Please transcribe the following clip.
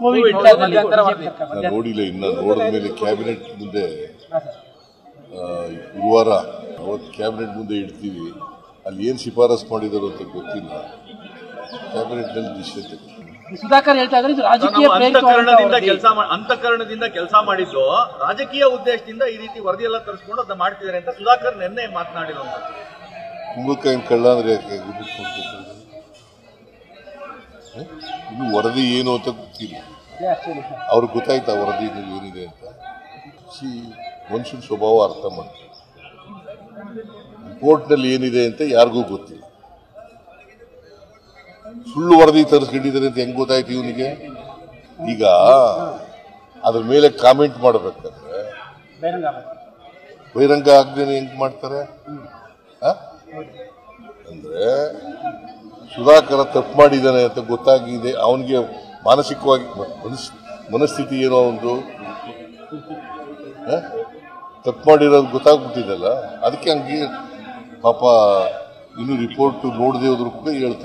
ನೋಡಿಲ್ಲ. ಇನ್ನು ನೋಡಿದ ಮೇಲೆ ಕ್ಯಾಬಿನೆಟ್ ಮುಂದೆ ಗುರುವಾರ ಅವತ್ತು ಕ್ಯಾಬಿನೆಟ್ ಮುಂದೆ ಇಡ್ತೀವಿ. ಅಲ್ಲಿ ಏನು ಶಿಫಾರಸು ಮಾಡಿದಾರೋ ಅಂತ ಗೊತ್ತಿಲ್ಲ. ಕ್ಯಾಬಿನೆಟ್ ನಲ್ಲಿ ಡಿಸಿಷನ್ ಸುಧಾಕರ್ ಹೇಳ್ತಾ ಇದ್ದಾರೆ ಇದು ರಾಜಕೀಯ ಅಂತಃಕರಣದಿಂದ ಕೆಲಸ ಮಾಡಿದ್ದು ರಾಜಕೀಯ ಉದ್ದೇಶದಿಂದ ಈ ರೀತಿ ವರದಿ ಎಲ್ಲ ತರಿಸ್ಕೊಂಡು ಅದನ್ನ ಮಾಡ್ತಿದ್ದಾರೆ ಅಂತ ಸುಧಾಕರ್ ನಿನ್ನೆ ಮಾತನಾಡಿರುವಂತ. ಕುಂಬಳಕಾಯಿನ ಕಳ್ಳ ಅಂದ್ರೆ ಇನ್ನು ವರದಿ ಏನು ಅಂತ ಗೊತ್ತಿಲ್ಲ. ಅವ್ರಿಗೆ ಗೊತ್ತಾಯ್ತಾ ವರದಿ ಏನಿದೆ ಅಂತ? ಮನುಷ್ಯನ ಸ್ವಭಾವ ಅರ್ಥ ಮಾಡ್ತಾರೆ. ರಿಪೋರ್ಟ್ನಲ್ಲಿ ಏನಿದೆ ಅಂತ ಯಾರಿಗೂ ಗೊತ್ತಿಲ್ಲ. ಸುಳ್ಳು ವರದಿ ತರಿಸ್ಕೊಂಡಿದ್ದಾರೆ ಅಂತ ಹೆಂಗ್ ಗೊತ್ತಾಯ್ತು ಇವನಿಗೆ? ಈಗ ಅದ್ರ ಮೇಲೆ ಕಾಮೆಂಟ್ ಮಾಡಬೇಕಾದ್ರೆ ಬಹಿರಂಗ ಆಗದೇನೆ ಹೆಂಗ್ ಮಾಡ್ತಾರೆ? ಅಂದ್ರೆ ಸುಧಾಕರ ತಪ್ಪು ಮಾಡಿದ್ದಾನೆ ಅಂತ ಗೊತ್ತಾಗಿದೆ. ಅವನಿಗೆ ಮಾನಸಿಕವಾಗಿ ಮನಸ್ಥಿತಿ ಏನೋ ಒಂದು ತಪ್ಪು ಮಾಡಿರೋದು ಗೊತ್ತಾಗ್ಬಿಟ್ಟಿದಲ್ಲ, ಅದಕ್ಕೆ ಹಂಗೆ ಪಾಪ ಇನ್ನು ರಿಪೋರ್ಟ್ ನೋಡದೆ ಹೋದ್ರು ಕೂಡ ಹೇಳ್ತಾರೆ.